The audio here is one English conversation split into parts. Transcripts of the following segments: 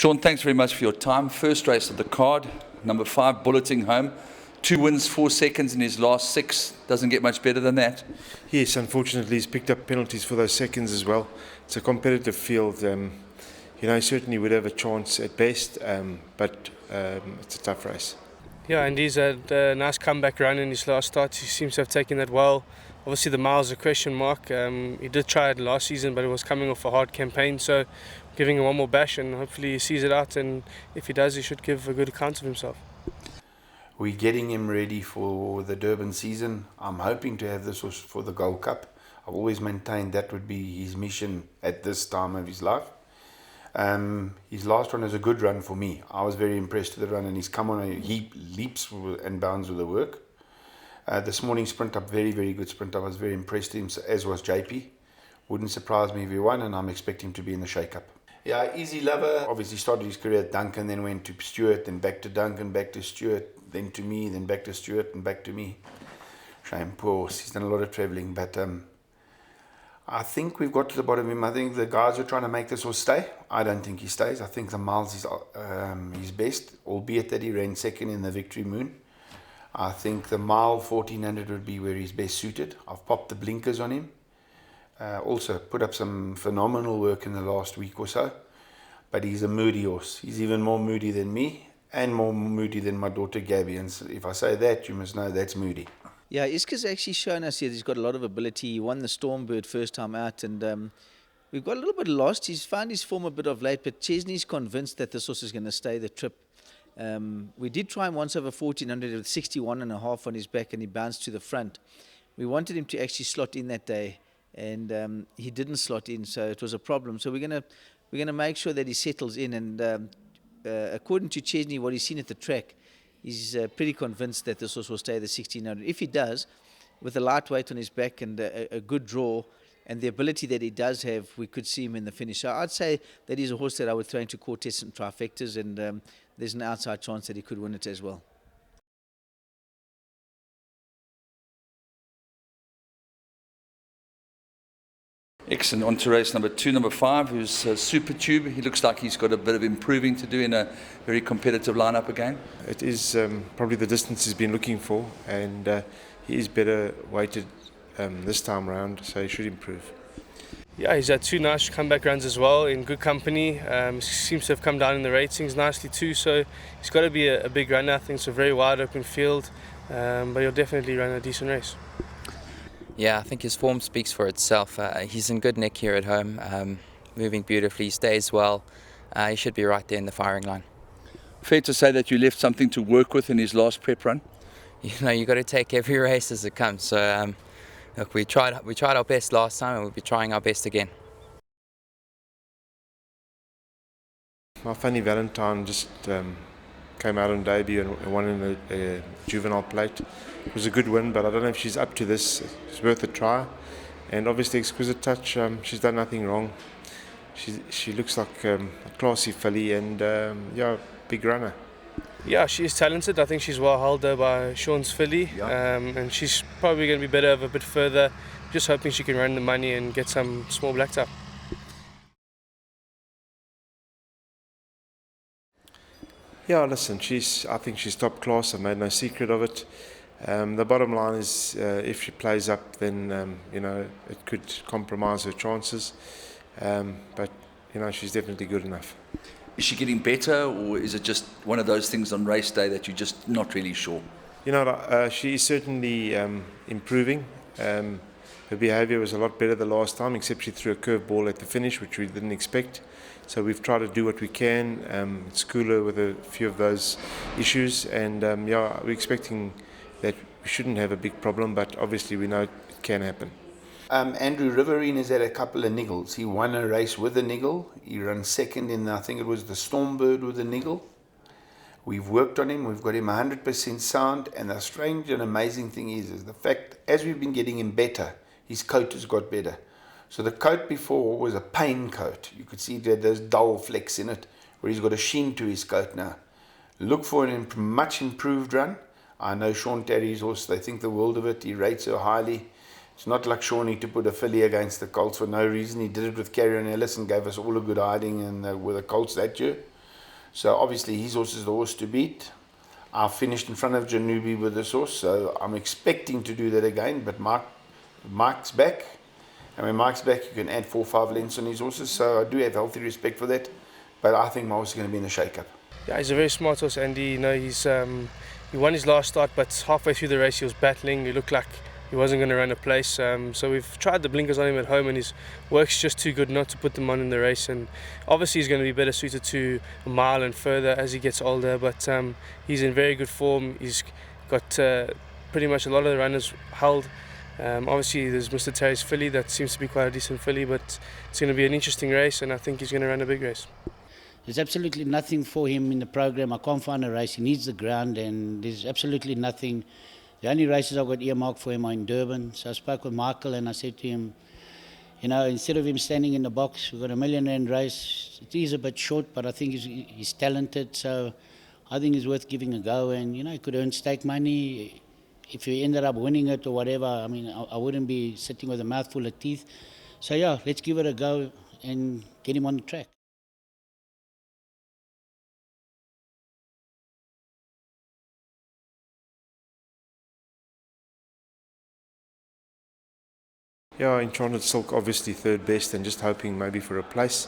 Sean, thanks very much for your time. First race of the card, number 5, bulleting home. 2 wins, 4 seconds in his last 6. Doesn't get much better than that. Yes, unfortunately, he's picked up penalties for those seconds as well. It's a competitive field. He certainly would have a chance at best, but it's a tough race. Yeah, and he's had a nice comeback run in his last start. He seems to have taken that well. Obviously, the mile's a question mark. He did try it last season, but it was coming off a hard campaign. So, giving him one more bash, and hopefully he sees it out. And if he does, he should give a good account of himself. We're getting him ready for the Durban season. I'm hoping to have this for the Gold Cup. I've always maintained that would be his mission at this time of his life. His last run is a good run for me. I was very impressed with the run, and he's come on leaps and bounds with the work. This morning sprint up, very, very good sprint. I was very impressed with him, as was JP. Wouldn't surprise me if he won, and I'm expecting him to be in the shake-up. Yeah, easy lover. Obviously started his career at Duncan, then went to Stewart, then back to Duncan, back to Stewart, then to me, then back to Stewart, and back to me. Shame, poor horse. He's done a lot of travelling, but I think we've got to the bottom of him. I think the guys are trying to make this horse stay. I don't think he stays. I think the miles is his best, albeit that he ran second in the Victory Moon. I think the mile 1400 would be where he's best suited. I've popped the blinkers on him. Also put up some phenomenal work in the last week or so. But he's a moody horse. He's even more moody than me and more moody than my daughter Gabby. And so if I say that, you must know that's moody. Yeah, Iska's actually shown us here he's got a lot of ability. He won the Stormbird first time out, and we've got a little bit lost. He's found his form a bit of late, but Chesney's convinced that this horse is going to stay the trip. We did try him once over 1400 with 61.5 on his back, and he bounced to the front. We wanted him to actually slot in that day, and he didn't slot in, so it was a problem. So we're gonna make sure that he settles in, and according to Chesney, what he's seen at the track, he's pretty convinced that this horse will stay the 1600. If he does, with a lightweight on his back and a good draw, and the ability that he does have, we could see him in the finish. So I'd say that he's a horse that I would throw into quartets and trifectas, and there's an outside chance that he could win it as well. Excellent. On to race number 2, number 5, who's Super Tube. He looks like he's got a bit of improving to do in a very competitive lineup again. It is probably the distance he's been looking for, and he is better weighted this time round, so he should improve. Yeah, he's had 2 nice comeback runs as well in good company. Seems to have come down in the ratings nicely too, so he's got to be a big runner. I think it's a very wide open field, but he'll definitely run a decent race. Yeah, I think his form speaks for itself. He's in good nick here at home, moving beautifully, stays well. He should be right there in the firing line. Fair to say that you left something to work with in his last prep run? You know, you've got to take every race as it comes. So, look, we tried our best last time, and we'll be trying our best again. My Funny Valentine just came out on debut and won in the juvenile plate. It was a good win, but I don't know if she's up to this. It's worth a try. And obviously Exquisite Touch, she's done nothing wrong. She looks like a classy filly, and yeah, big runner. Yeah, she is talented. I think she's well held there by Sean's filly, and she's probably going to be better over a bit further. Just hoping she can run the money and get some small black top. Yeah, listen, I think she's top class. I've made no secret of it. The bottom line is, if she plays up, then it could compromise her chances. But she's definitely good enough. Is she getting better, or is it just one of those things on race day that you're just not really sure? She is certainly improving. Her behaviour was a lot better the last time, except she threw a curveball at the finish, which we didn't expect. So we've tried to do what we can, school her with a few of those issues, and we're expecting that we shouldn't have a big problem, but obviously we know it can happen. Andrew Riverine has had a couple of niggles. He won a race with a niggle. He ran second in, I think it was the Stormbird with a niggle. We've worked on him. We've got him 100% sound. And the strange and amazing thing is the fact, as we've been getting him better, his coat has got better. So the coat before was a pain coat. You could see there's dull flecks in it, where he's got a sheen to his coat now. Look for a much improved run. I know Sean Terry's horse, they think the world of it. He rates her highly. It's not like Shawnee to put a filly against the Colts for no reason. He did it with Carrion Ellis and gave us all a good hiding with the Colts that year. So obviously his horse is the horse to beat. I finished in front of Janubi with this horse, so I'm expecting to do that again. But Mike's back, and when Mike's back, you can add 4 or 5 lengths on his horses. So I do have healthy respect for that. But I think my horse is going to be in a shake-up. Yeah, he's a very smart horse, Andy. You know, he won his last start, but halfway through the race he was battling. He looked like he wasn't going to run a place. So we've tried the blinkers on him at home, and his work's just too good not to put them on in the race. And obviously he's going to be better suited to a mile and further as he gets older. But he's in very good form. He's got pretty much a lot of the runners held. Obviously there's Mr. Terry's filly that seems to be quite a decent filly, but it's going to be an interesting race, and I think he's going to run a big race. There's absolutely nothing for him in the program. I can't find a race. He needs the ground, and there's absolutely nothing. The only races I've got earmarked for him are in Durban. So I spoke with Michael and I said to him, you know, instead of him standing in the box, we've got a R1 million race. It is a bit short, but I think he's talented. So I think it's worth giving a go. And, you know, he could earn stake money. If he ended up winning it or whatever, I mean, I wouldn't be sitting with a mouthful of teeth. So, yeah, let's give it a go and get him on the track. Yeah, Enchanted Silk obviously third best and just hoping maybe for a place.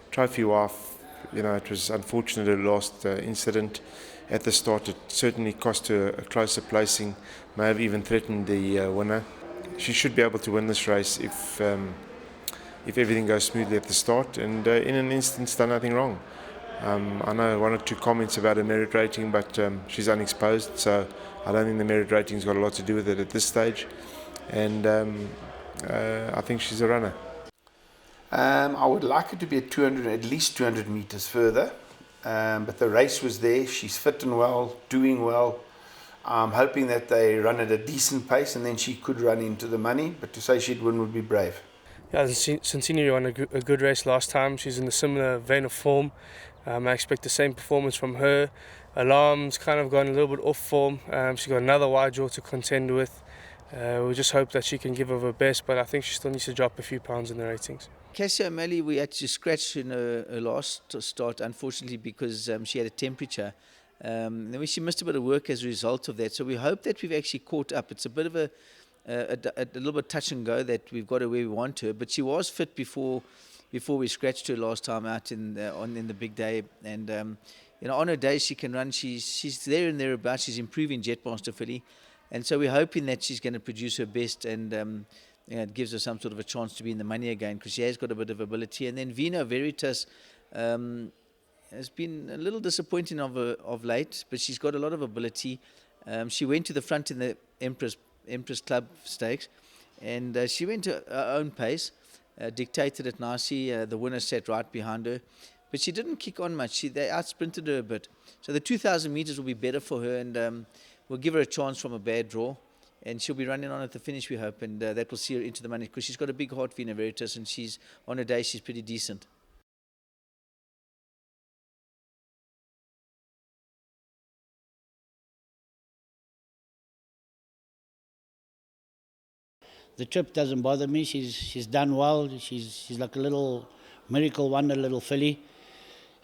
Trophy Wife, you know, it was unfortunate the last incident at the start. It certainly cost her a closer placing, may have even threatened the winner. She should be able to win this race if everything goes smoothly at the start, and in an instance done nothing wrong. I know 1 or 2 comments about her merit rating, but she's unexposed, so I don't think the merit rating's got a lot to do with it at this stage. And I think she's a runner. I would like her to be at least 200 meters further, but the race was there. She's fit and well, doing well. I'm hoping that they run at a decent pace, and then she could run into the money, but to say she'd win would be brave. Yeah, Centenary won a good race last time. She's in a similar vein of form. I expect the same performance from her. Alarm's kind of gone a little bit off form. She's got another wide draw to contend with. We just hope that she can give of her best, but I think she still needs to drop a few pounds in the ratings. Cassie O'Malley, we had to scratch in her last start, unfortunately, because she had a temperature. Then she missed a bit of work as a result of that. So we hope that we've actually caught up. It's a bit of a little bit touch and go that we've got her where we want her. But she was fit before we scratched her last time out in the big day. And you know, on her day she can run. She's there and thereabouts. She's improving Jetmaster filly. And so we're hoping that she's going to produce her best, and you know, it gives her some sort of a chance to be in the money again, because she has got a bit of ability. And then Vino Veritas has been a little disappointing of late, but she's got a lot of ability. She went to the front in the Empress Club Stakes, and she went to her own pace, dictated it nicely. The winner sat right behind her, but she didn't kick on much. They out-sprinted her a bit. So the 2,000 meters will be better for her, and we'll give her a chance from a bad draw, and she'll be running on at the finish, we hope, and that will see her into the money, because she's got a big heart, Vina Veritas, and she's on her day she's pretty decent. The trip doesn't bother me. She's done well. She's like a little miracle wonder little filly,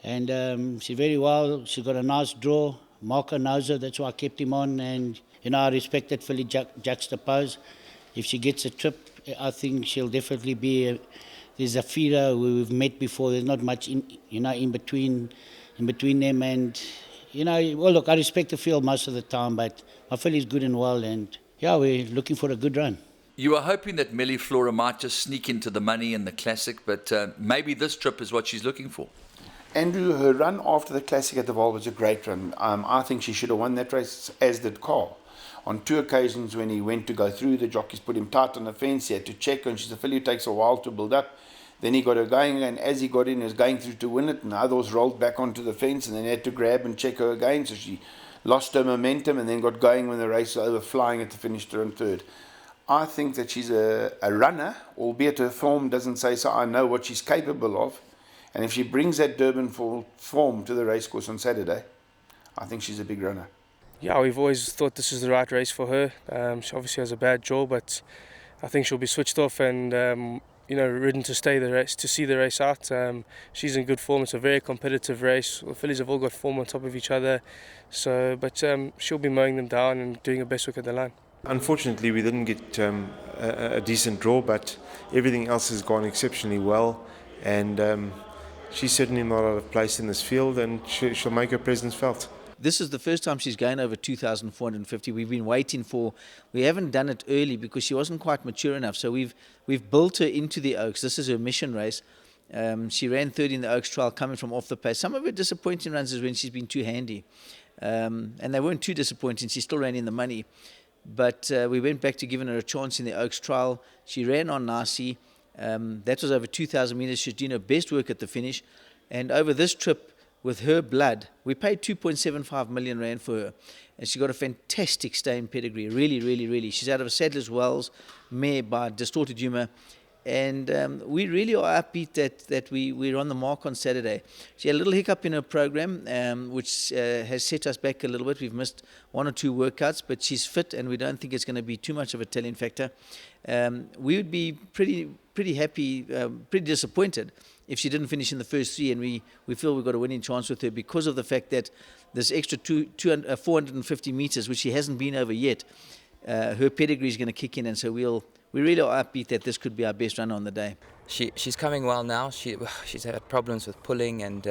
and she's very well. She's got a nice draw. Marco knows her, that's why I kept him on, and you know, I respect that filly juxtapose. If she gets a trip, I think she'll definitely be. There's a feeder who we've met before. There's not much in between them, and you know, well, look, I respect the field most of the time, but my filly's good and well, and yeah, we're looking for a good run. You are hoping that Melly Flora might just sneak into the money in the Classic, but maybe this trip is what she's looking for. Andrew, her run after the Classic at the Vaal was a great run. I think she should have won that race, as did Carl. On 2 occasions when he went to go through, the jockeys put him tight on the fence. He had to check, and she's a filly who takes a while to build up. Then he got her going, and as he got in, he was going through to win it, and the others rolled back onto the fence, and then had to grab and check her again. So she lost her momentum and then got going when the race was over, flying at the finish to run third. I think that she's a runner, albeit her form doesn't say so. I know what she's capable of. And if she brings that Durban form to the racecourse on Saturday, I think she's a big runner. Yeah, we've always thought this is the right race for her. She obviously has a bad jaw, but I think she'll be switched off, and ridden to stay the race, to see the race out. She's in good form. It's a very competitive race. The fillies have all got form on top of each other. But she'll be mowing them down and doing her best work at the line. Unfortunately, we didn't get a decent draw, but everything else has gone exceptionally well, and she's certainly not out of place in this field, and she'll make her presence felt. This is the first time she's going over 2,450. We've been waiting for. We haven't done it early because she wasn't quite mature enough. So we've built her into the Oaks. This is her mission race. She ran third in the Oaks trial, coming from off the pace. Some of her disappointing runs is when she's been too handy, and they weren't too disappointing. She still ran in the money, but we went back to giving her a chance in the Oaks trial. She ran on nicely. That was over 2,000 meters. She's doing her best work at the finish, and over this trip, with her blood, we paid 2.75 million rand for her, and she got a fantastic staying pedigree. Really, really, really. She's out of a Sadler's Wells mare by Distorted Humour, and we really are upbeat that we're on the mark on Saturday. She had a little hiccup in her program, which has set us back a little bit. We've missed 1 or 2 workouts, but she's fit, and we don't think it's going to be too much of a telling factor. We would be pretty happy, pretty disappointed if she didn't finish in the first 3, and we feel we've got a winning chance with her because of the fact that this extra 450 meters, which she hasn't been over yet, her pedigree is going to kick in, and so we really are upbeat that this could be our best runner on the day. She's coming well now. She's had problems with pulling, and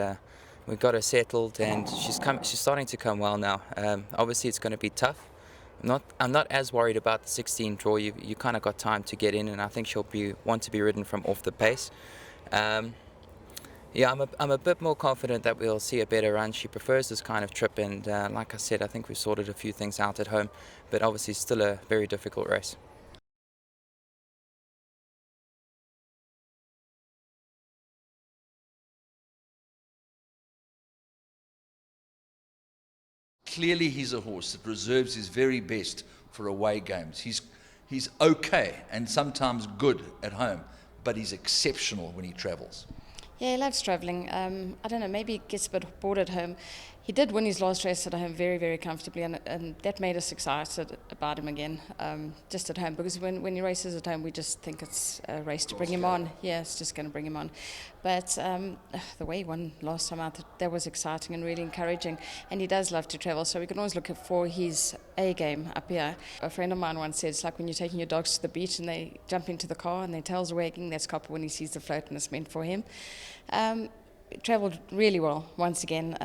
we got her settled, and she's starting to come well now. Obviously, it's going to be tough. I'm not as worried about the 16 draw. You kind of got time to get in, and I think she'll want to be ridden from off the pace. I'm a bit more confident that we'll see a better run. She prefers this kind of trip, and like I said, I think we've sorted a few things out at home, but obviously still a very difficult race. Clearly he's a horse that reserves his very best for away games. He's okay and sometimes good at home, but he's exceptional when he travels. Yeah, he loves travelling. I don't know, maybe he gets a bit bored at home. He did win his last race at home very, very comfortably, and that made us excited about him again, just at home, because when he races at home, we just think it's a race to bring him on. Yeah, it's just going to bring him on. But the way he won last time out, that was exciting and really encouraging, and he does love to travel, so we can always look for his A game up here. A friend of mine once said, it's like when you're taking your dogs to the beach and they jump into the car and their tails are wagging. That's Copper when he sees the float, and it's meant for him. Travelled really well once again.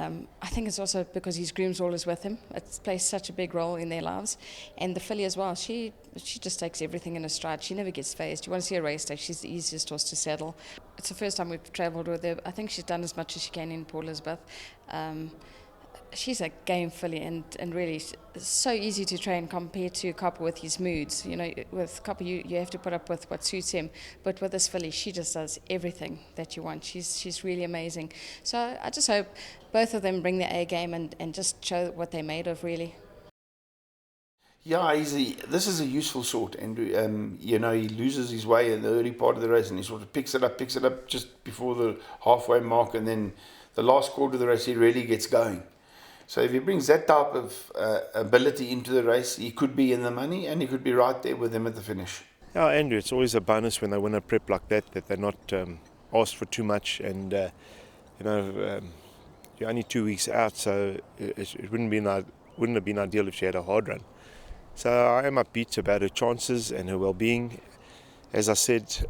I think it's also because his groom's always with him. It plays such a big role in their lives. And the filly as well, she just takes everything in her stride. She never gets phased. You want to see a race day, she's the easiest horse to saddle. It's the first time we've travelled with her. I think she's done as much as she can in Port Elizabeth. She's a game filly and really so easy to train compared to Copper with his moods. You know, with Copper you have to put up with what suits him, but with this filly she just does everything that you want. She's really amazing. So I just hope both of them bring their A game and just show what they're made of, really. Yeah, this is a useful sort, and he loses his way in the early part of the race, and he sort of picks it up just before the halfway mark, and then the last quarter of the race he really gets going. So if he brings that type of ability into the race, he could be in the money, and he could be right there with them at the finish. Yeah, Andrew, it's always a bonus when they win a prep like that they're not asked for too much, and you're only 2 weeks out, so it wouldn't have been ideal if she had a hard run. So I am upbeat about her chances and her well-being. As I said,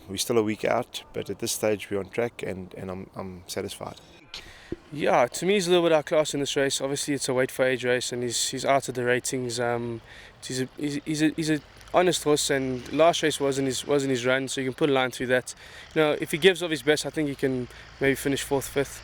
we're still a week out, but at this stage we're on track, and I'm satisfied. Yeah, to me he's a little bit outclassed in this race. Obviously it's a weight for age race, and he's out of the ratings. He's a honest horse, and last race wasn't his run, so you can put a line through that. You know, if he gives of his best, I think he can maybe finish 4th, 5th.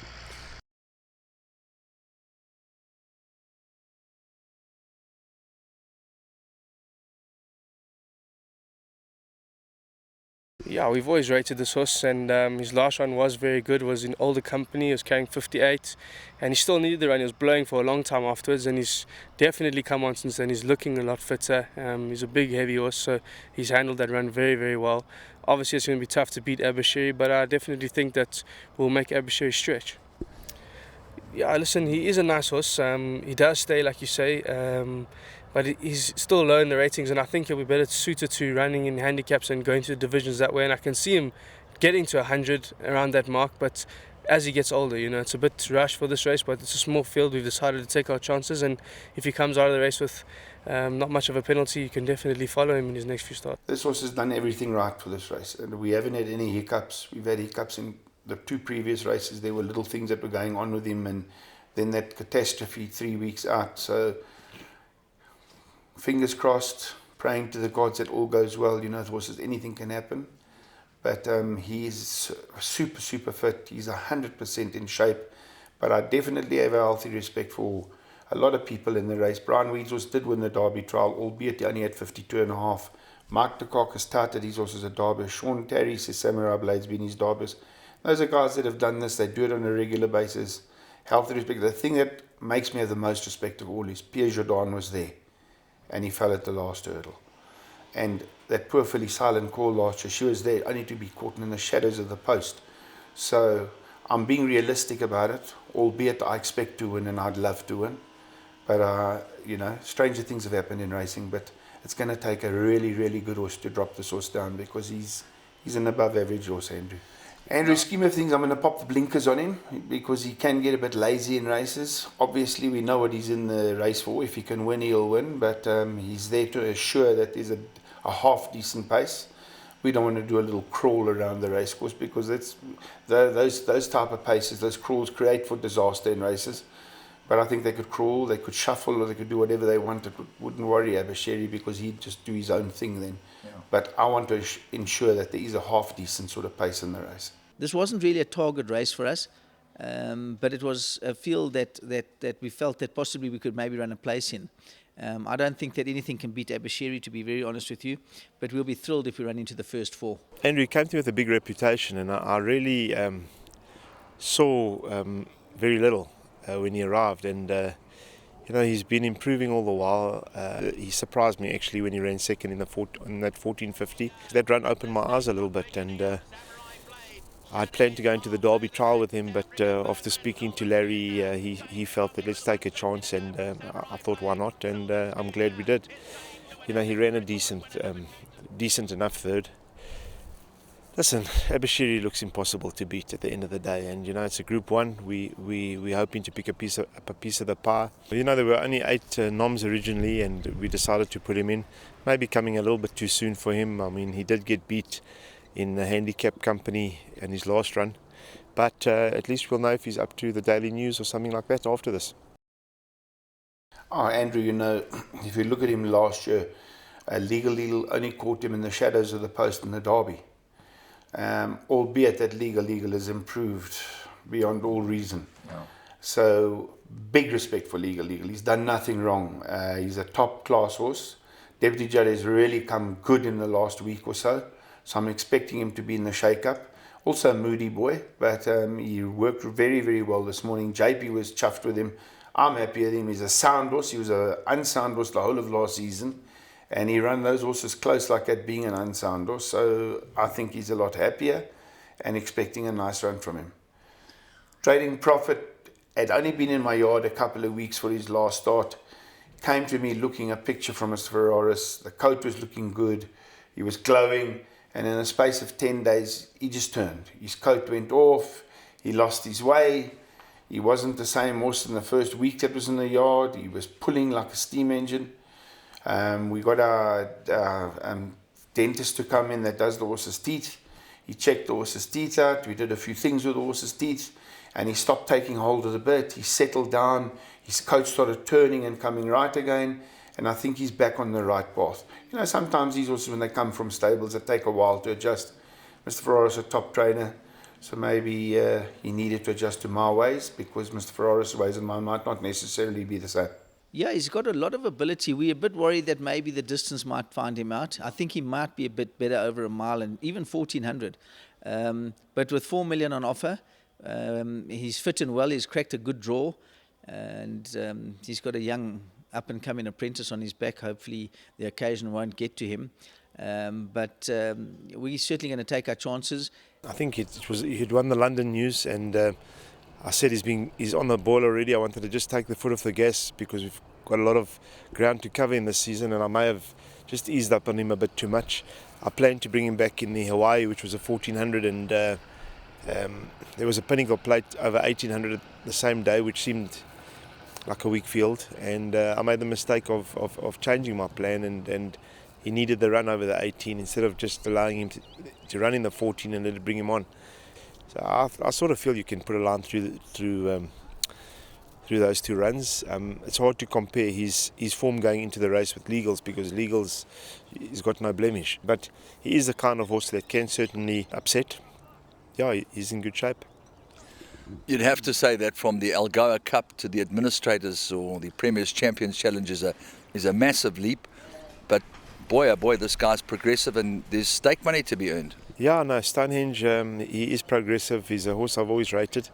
Yeah, we've always rated this horse, and his last run was very good. Was in older company, he was carrying 58, and he still needed the run. He was blowing for a long time afterwards, and he's definitely come on since then. He's looking a lot fitter. He's a big, heavy horse, so he's handled that run very, very well. Obviously, it's going to be tough to beat Abashiri, but I definitely think that we'll make Abashiri stretch. Yeah, listen, he is a nice horse. He does stay, like you say. but he's still low in the ratings, and I think he'll be better suited to running in handicaps and going to the divisions that way. And I can see him getting to 100 around that mark, but as he gets older, it's a bit rushed for this race, but it's a small field. We've decided to take our chances, and if he comes out of the race with not much of a penalty, you can definitely follow him in his next few starts. This horse has done everything right for this race, and we haven't had any hiccups. We've had hiccups in the 2 previous races. There were little things that were going on with him, and then that catastrophe 3 weeks out. So fingers crossed, praying to the gods that all goes well. The horses, anything can happen. But he's super fit. He's 100% in shape. But I definitely have a healthy respect for a lot of people in the race. Brian Weedshorse did win the Derby trial, albeit he only had 52.5. Mark de Kock has started his horses at Derby. Sean Terry says Samurai Blade's been his Derbys. Those are guys that have done this. They do it on a regular basis. Healthy respect. The thing that makes me have the most respect of all is Pierre Jordan was there, and he fell at the last hurdle. And that poor filly Silent Call last year, she was there only to be caught in the shadows of the post. So I'm being realistic about it, albeit I expect to win and I'd love to win. But, stranger things have happened in racing, but it's going to take a really, really good horse to drop this horse down, because he's an above average horse, Andrew. Andrew's scheme of things, I'm going to pop the blinkers on him, because he can get a bit lazy in races. Obviously, we know what he's in the race for. If he can win, he'll win, but he's there to assure that there's a half decent pace. We don't want to do a little crawl around the race course, because those type of paces, those crawls create for disaster in races. But I think they could crawl, they could shuffle, or they could do whatever they wanted. Wouldn't worry Abashiri, because he'd just do his own thing then. Yeah. But I want to ensure that there is a half decent sort of pace in the race. This wasn't really a target race for us, but it was a field that we felt that possibly we could maybe run a place in. I don't think that anything can beat Abashiri, to be very honest with you, but we'll be thrilled if we run into the first 4. Andrew came to me with a big reputation, and I really saw very little when he arrived, and he's been improving all the while. He surprised me actually when he ran second in that 1450. That run opened my eyes a little bit, and I'd planned to go into the Derby trial with him, but after speaking to Larry, he felt that let's take a chance, and I thought why not, and I'm glad we did. He ran a decent enough third. Listen, Abashiri looks impossible to beat at the end of the day, and it's a Group 1. We're hoping to pick up a piece of the pie. There were only 8 noms originally, and we decided to put him in. Maybe coming a little bit too soon for him. I mean, he did get beat in the handicap company in his last run, but at least we'll know if he's up to the Daily News or something like that after this. Oh, Andrew, if you look at him last year, Legal only caught him in the shadows of the post in the Derby. Albeit that Legal has improved beyond all reason. Yeah. So big respect for Legal. He's done nothing wrong. He's a top class horse. Deputy Judd has really come good in the last week or so. So I'm expecting him to be in the shake-up. Also a moody boy, but he worked very, very well this morning. JP was chuffed with him. I'm happy with him. He's a sound horse. He was an unsound horse the whole of last season. And he ran those horses close like that, being an unsound horse. So I think he's a lot happier and expecting a nice run from him. Trading Profit had only been in my yard a couple of weeks for his last start. Came to me looking a picture from Mr. Ferraris. The coat was looking good. He was glowing. And in a space of 10 days, he just turned. His coat went off. He lost his way. He wasn't the same horse in the first week that was in the yard. He was pulling like a steam engine. We got our dentist to come in that does the horse's teeth. He checked the horse's teeth out. We did a few things with the horse's teeth, and he stopped taking hold of the bit. He settled down. His coat started turning and coming right again, and I think he's back on the right path. Sometimes these horses, when they come from stables, it take a while to adjust. Mr. Ferraris is a top trainer, so maybe he needed to adjust to my ways, because Mr. Ferraris' ways and mine might not necessarily be the same. Yeah, he's got a lot of ability. We're a bit worried that maybe the distance might find him out. I think he might be a bit better over a mile and even 1400. But with 4 million on offer, he's fit and well. He's cracked a good draw, and he's got a young up-and-coming apprentice on his back. Hopefully the occasion won't get to him. But we're certainly going to take our chances. I think he'd won the London News, and I said he's on the boil already. I wanted to just take the foot off the gas, because we've got a lot of ground to cover in this season, and I may have just eased up on him a bit too much. I planned to bring him back in the Hawaii, which was a 1400, and there was a pinnacle plate over 1800 the same day, which seemed like a weak field, and I made the mistake of changing my plan, and he needed the run over the 18 instead of just allowing him to run in the 14 and let it bring him on. So I sort of feel you can put a line through those two runs. It's hard to compare his form going into the race with Legal's, because Legal's he's got no blemish, but he is the kind of horse that can certainly upset. Yeah, he's in good shape. You'd have to say that from the Algoa Cup to the Administrators or the Premier's Champions Challenge is a massive leap. But boy, oh boy, this guy's progressive and there's stake money to be earned. Yeah, no, Stonehenge, he is progressive. He's a horse I've always rated.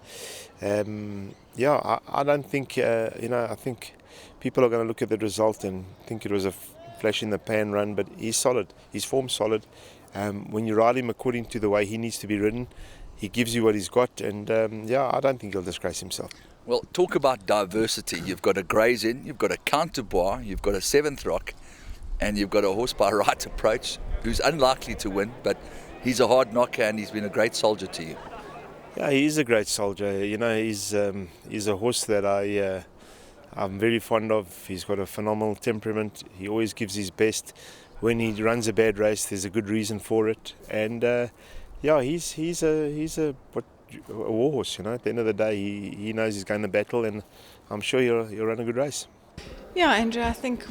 I don't think, I think people are going to look at the result and think it was a flash in the pan run, but he's solid. His form's solid. When you ride him according to the way he needs to be ridden, he gives you what he's got, and I don't think he'll disgrace himself. Well, talk about diversity. You've got a Grays In, you've got a Counterbois, you've got a Seventh Rock, and you've got a horse by right approach who's unlikely to win, but he's a hard knocker and he's been a great soldier to you. Yeah, he is a great soldier. You know, he's a horse that I'm very fond of. He's got a phenomenal temperament. He always gives his best. When he runs a bad race, there's a good reason for it, and he's a war horse. You know, at the end of the day, he knows he's going to battle, and I'm sure he'll run a good race. Yeah, Andrew, I think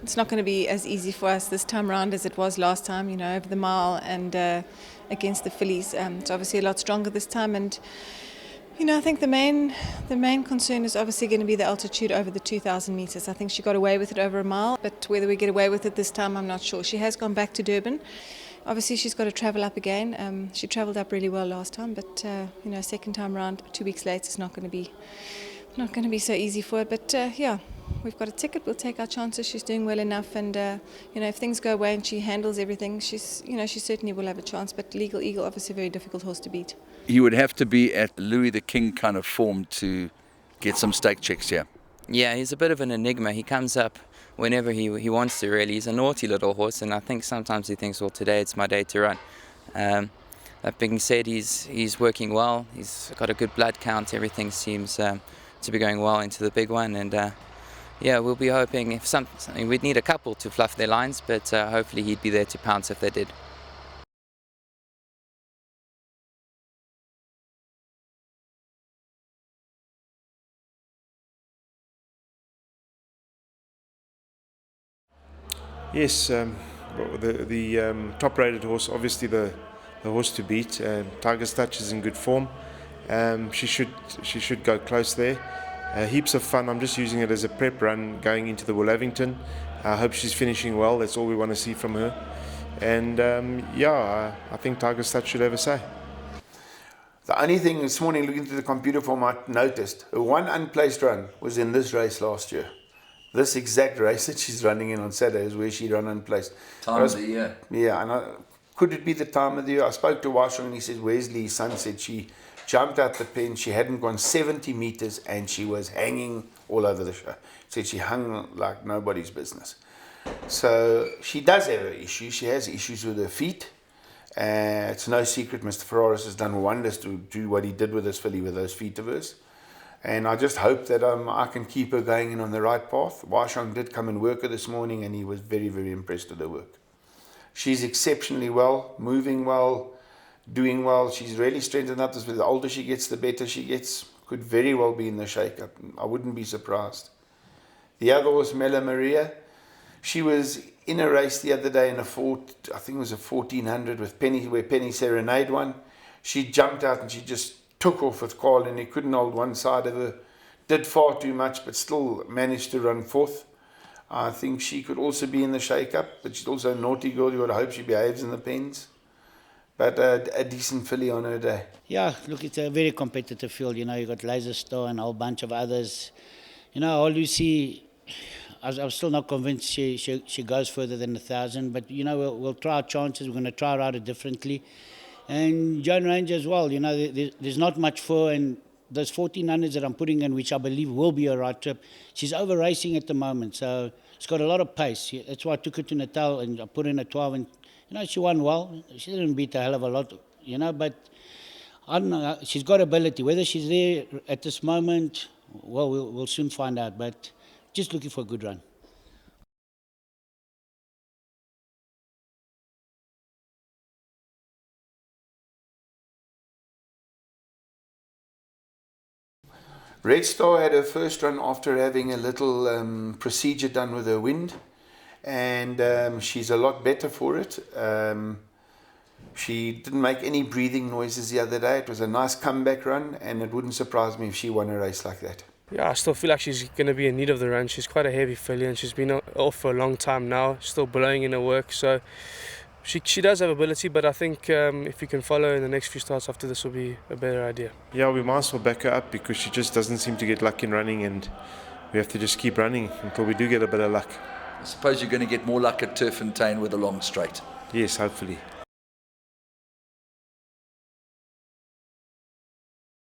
it's not going to be as easy for us this time round as it was last time. You know, over the mile and against the fillies. It's obviously a lot stronger this time, and I think the main concern is obviously going to be the altitude over the 2,000 meters. I think she got away with it over a mile, but whether we get away with it this time, I'm not sure. She has gone back to Durban. Obviously, she's got to travel up again. She travelled up really well last time, but second time round, 2 weeks later, it's not going to be so easy for her. But we've got a ticket. We'll take our chances. She's doing well enough, and if things go away and she handles everything, she certainly will have a chance. But Legal Eagle, obviously, a very difficult horse to beat. He would have to be at Louis the King kind of form to get some stake checks here. Yeah, he's a bit of an enigma. He comes up whenever he wants to, really. He's a naughty little horse, and I think sometimes he thinks, well, today it's my day to run. That being said, he's working well. He's got a good blood count. Everything seems to be going well into the big one, and we'll be hoping we'd need a couple to fluff their lines, but hopefully he'd be there to pounce if they did. Yes, the top-rated horse, obviously the horse to beat. Tiger's Touch is in good form. She should go close there. Heaps of fun. I'm just using it as a prep run going into the Willavington. I hope she's finishing well. That's all we want to see from her. And I think Tiger's Touch should have a say. The only thing this morning, looking through the computer form, I noticed her one unplaced run was in this race last year. This exact race that she's running in on Saturday is where she ran unplaced. Time of the year. Yeah, and could it be the time of the year? I spoke to Washington and he says, Wesley, his son, said she jumped out the pen, she hadn't gone 70 meters and she was hanging all over the show. Said she hung like nobody's business. So she does have an issue. She has issues with her feet. It's no secret Mr. Ferraris has done wonders to do what he did with this filly with those feet of hers. And I just hope that I can keep her going in on the right path. Washang did come and work her this morning, and he was very, very impressed with her work. She's exceptionally well, moving well, doing well. She's really strengthened up. The older she gets, the better she gets. Could very well be in the shake-up. I wouldn't be surprised. The other was Mela Maria. She was in a race the other day in I think it was a 1400 with Penny, where Penny Serenade won. She jumped out and she just took off with Carl, and he couldn't hold one side of her. Did far too much, but still managed to run fourth. I think she could also be in the shake-up, but she's also a naughty girl. You've got to hope she behaves in the pens. But a decent filly on her day. Yeah, look, it's a very competitive field. You've got Laser Star and a whole bunch of others. All you see, I'm still not convinced she goes further than 1,000, but, we'll try our chances. We're going to try ride it differently. And Joan Ranger as well, there's not much for, and those 1400s that I'm putting in, which I believe will be a right trip. She's over racing at the moment, so she's got a lot of pace. That's why I took her to Natal and I put in a 12, and she won well. She didn't beat a hell of a lot, but I don't know. She's got ability. Whether she's there at this moment, well, we'll soon find out. But just looking for a good run. Red Star had her first run after having a little procedure done with her wind, and she's a lot better for it. She didn't make any breathing noises the other day. It was a nice comeback run, and it wouldn't surprise me if she won a race like that. Yeah, I still feel like she's going to be in need of the run. She's quite a heavy filly and she's been off for a long time now, still blowing in her work. So she does have ability, but I think if we can follow in the next few starts after this will be a better idea. Yeah, we might as well back her up because she just doesn't seem to get luck in running, and we have to just keep running until we do get a bit of luck. I suppose you're going to get more luck at Turffontein with a long straight. Yes, hopefully.